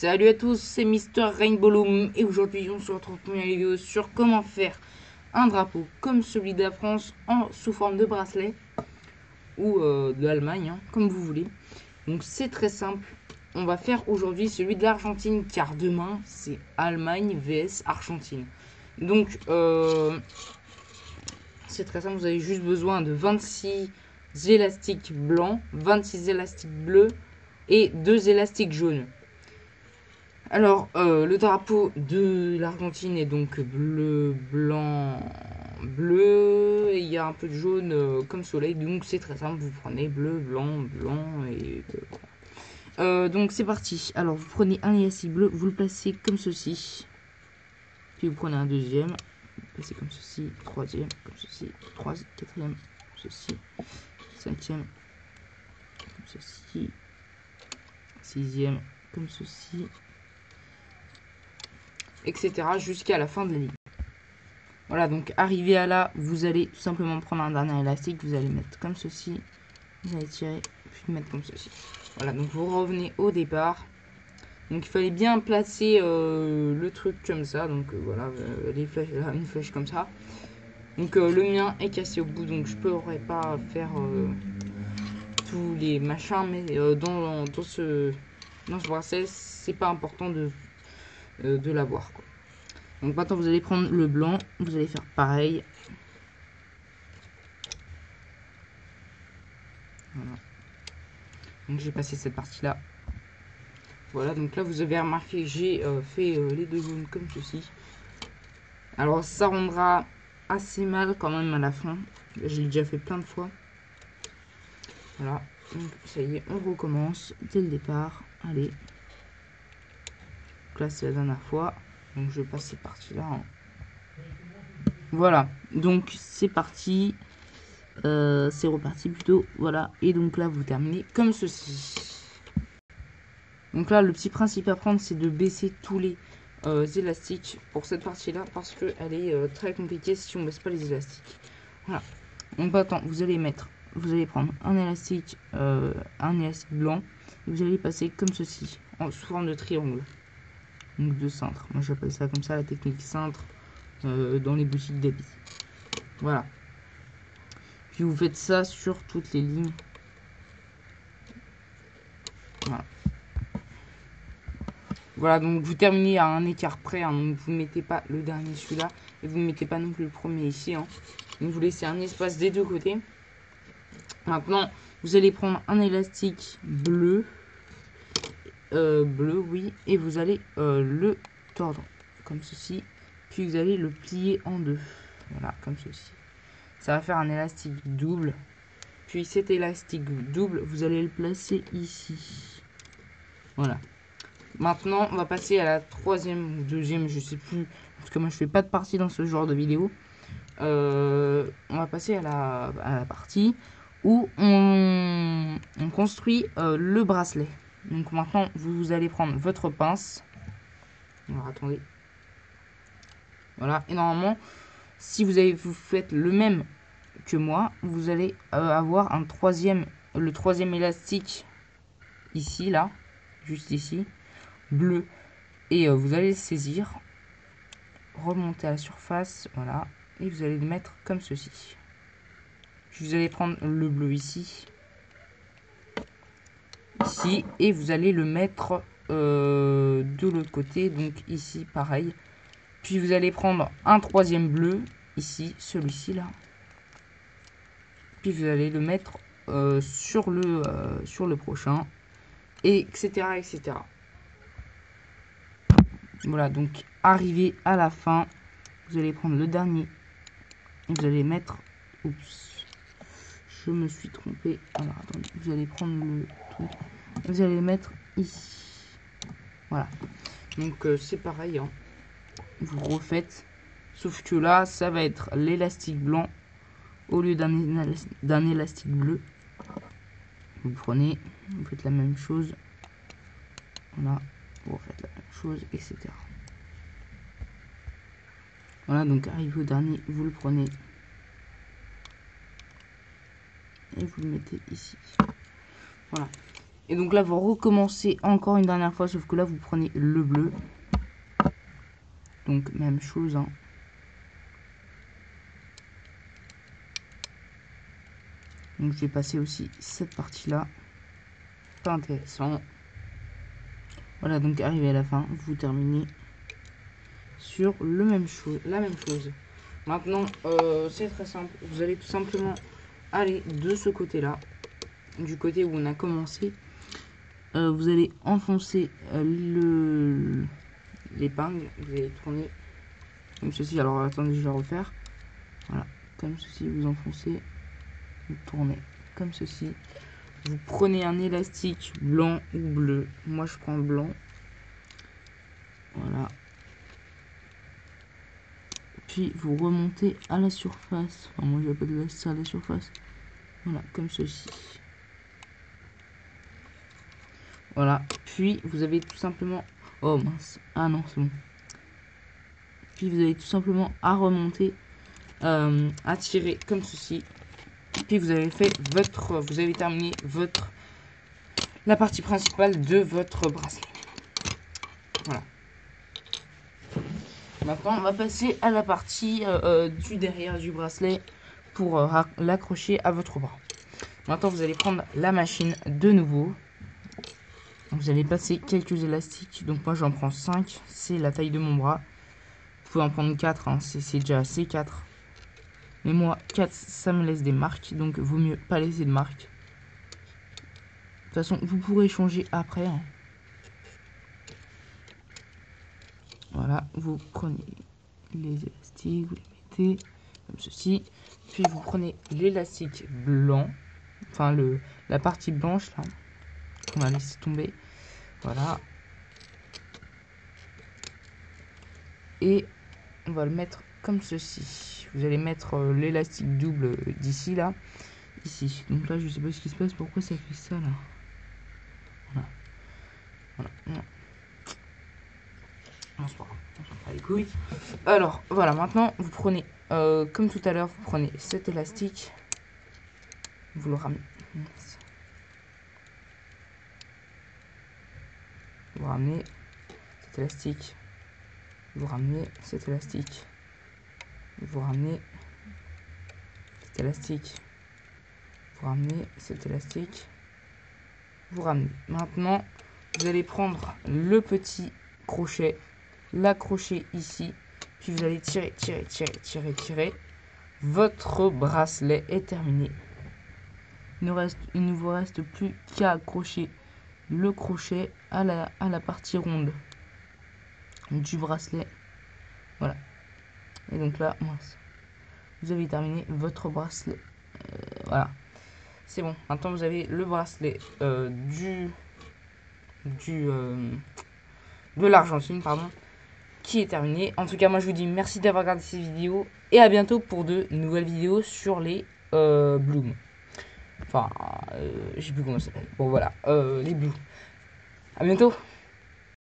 Salut à tous, c'est Mister Rainbow Loom et aujourd'hui on se retrouve pour une vidéo sur comment faire un drapeau comme celui de la France sous forme de bracelet ou de l'Allemagne, hein, comme vous voulez. Donc c'est très simple, on va faire aujourd'hui celui de l'Argentine car demain c'est Allemagne vs Argentine. Donc c'est très simple, vous avez juste besoin de 26 élastiques blancs, 26 élastiques bleus et 2 élastiques jaunes. Alors, le drapeau de l'Argentine est donc bleu, blanc, bleu, et il y a un peu de jaune comme soleil, donc c'est très simple, vous prenez bleu, blanc, blanc et bleu. Donc c'est parti. Alors vous prenez un élastique bleu, vous le placez comme ceci, puis vous prenez un deuxième, vous le placez comme ceci, troisième, comme ceci, quatrième, comme ceci, cinquième, comme ceci, sixième, comme ceci, etc. jusqu'à la fin de la ligne. Voilà, donc arrivé à là, vous allez tout simplement prendre un dernier élastique, vous allez mettre comme ceci, vous allez tirer, puis mettre comme ceci. Voilà, donc vous revenez au départ. Donc il fallait bien placer le truc comme ça, donc voilà, les flèches, là, une flèche comme ça. Donc le mien est cassé au bout, donc je pourrais pas faire tous les machins, mais dans ce bracelet, c'est pas important de l'avoir, quoi. Donc maintenant vous allez prendre le blanc, vous allez faire pareil. Voilà. Donc j'ai passé cette partie là. Voilà, donc là vous avez remarqué, j'ai fait les deux jaunes comme ceci. Alors ça rendra assez mal quand même à la fin. Je l'ai déjà fait plein de fois. Voilà, donc ça y est, on recommence dès le départ. Allez. Donc là c'est la dernière fois. Donc je passe cette partie là. Voilà, donc c'est parti. C'est reparti plutôt. Voilà, et donc là vous terminez comme ceci. Donc là, le petit principe à prendre, c'est de baisser tous les élastiques pour cette partie-là, parce qu'elle est très compliquée si on baisse pas les élastiques. Voilà. Donc maintenant, vous allez prendre un élastique blanc, et vous allez passer comme ceci, sous forme de triangle. Donc de cintre. Moi, j'appelle ça comme ça, la technique cintre dans les boutiques d'habits. Voilà. Puis vous faites ça sur toutes les lignes. Voilà. Voilà, donc vous terminez à un écart près, hein, donc vous ne mettez pas le dernier celui-là, et vous ne mettez pas non plus le premier ici. Hein. Donc vous laissez un espace des deux côtés. Maintenant, vous allez prendre un élastique bleu, oui, et vous allez le tordre, comme ceci, puis vous allez le plier en deux, voilà, comme ceci. Ça va faire un élastique double, puis cet élastique double, vous allez le placer ici. Voilà. Maintenant, on va passer à la troisième ou deuxième, je sais plus, parce que moi je fais pas de partie dans ce genre de vidéo. On va passer à la partie où on construit le bracelet. Donc maintenant, vous allez prendre votre pince. Alors attendez. Voilà, et normalement, si vous faites le même que moi, vous allez avoir le troisième élastique ici, là, juste ici, bleu. Et vous allez le saisir, remonter à la surface, voilà, et vous allez le mettre comme ceci. Puis vous allez prendre le bleu ici, et vous allez le mettre de l'autre côté, donc ici pareil. Puis vous allez prendre un troisième bleu ici, celui-ci là. Puis vous allez le mettre sur le prochain, etc., etc. Voilà, donc arrivé à la fin, vous allez prendre le dernier, et vous allez mettre, oups, je me suis trompé. Alors attendez, vous allez prendre le truc, vous allez le mettre ici. Voilà, donc c'est pareil, hein. Vous refaites, sauf que là ça va être l'élastique blanc au lieu d'un élastique bleu. Vous prenez, vous faites la même chose, voilà, vous refaites la même chose, etc. Voilà, donc arrivé au dernier, vous le prenez et vous le mettez ici. Voilà, Et donc là, vous recommencez encore une dernière fois, sauf que là, vous prenez le bleu. Donc, même chose, hein. Donc, je vais passer aussi cette partie-là. Pas intéressant. Voilà, donc arrivé à la fin, vous terminez sur la même chose. Maintenant, c'est très simple. Vous allez tout simplement aller de ce côté-là, du côté où on a commencé. Vous allez enfoncer l'épingle. Vous allez tourner comme ceci. Alors attendez, je vais refaire. Voilà, comme ceci, vous enfoncez, vous tournez comme ceci. Vous prenez un élastique blanc ou bleu. Moi, je prends le blanc. Voilà. Puis vous remontez à la surface. Enfin, moi, j'appelle ça la surface. Voilà, comme ceci. Voilà. Puis vous avez tout simplement... Oh mince. Ah non, c'est bon. Puis vous avez tout simplement à remonter, à tirer comme ceci. Puis vous avez fait vous avez terminé la partie principale de votre bracelet. Voilà. Maintenant, on va passer à la partie du derrière du bracelet pour l'accrocher à votre bras. Maintenant, vous allez prendre la machine de nouveau. Vous allez passer quelques élastiques. Donc moi, j'en prends 5. C'est la taille de mon bras. Vous pouvez en prendre 4. Hein. C'est déjà assez 4. Mais moi, 4, ça me laisse des marques. Donc, vaut mieux pas laisser de marques. De toute façon, vous pourrez changer après. Hein. Voilà, vous prenez les élastiques, vous les mettez comme ceci. Puis vous prenez l'élastique blanc. Enfin, la partie blanche, là. On va laisser tomber. Voilà. Et on va le mettre comme ceci. Vous allez mettre l'élastique double d'ici, là. Ici. Donc là, je sais pas ce qui se passe. Pourquoi ça fait ça, là? Voilà. Voilà. Non, c'est pas grave. On s'en bat les couilles. Alors, voilà. Maintenant, vous prenez, comme tout à l'heure, vous prenez cet élastique. Vous le ramenez. Vous ramenez cet élastique. Vous ramenez cet élastique. Vous ramenez cet élastique. Vous ramenez cet élastique. Vous ramenez. Maintenant, vous allez prendre le petit crochet, l'accrocher ici, puis vous allez tirer, tirer, tirer, tirer, tirer. Votre bracelet est terminé. Il ne vous reste plus qu'à accrocher le crochet à la partie ronde du bracelet. Voilà. Et donc là, mince, vous avez terminé votre bracelet. Voilà. C'est bon. Maintenant, vous avez le bracelet de l'Argentine, pardon, qui est terminé. En tout cas, moi, je vous dis merci d'avoir regardé cette vidéo et à bientôt pour de nouvelles vidéos sur les blooms. Enfin, je sais plus comment ça s'appelle. Bon, voilà, les blooms. À bientôt.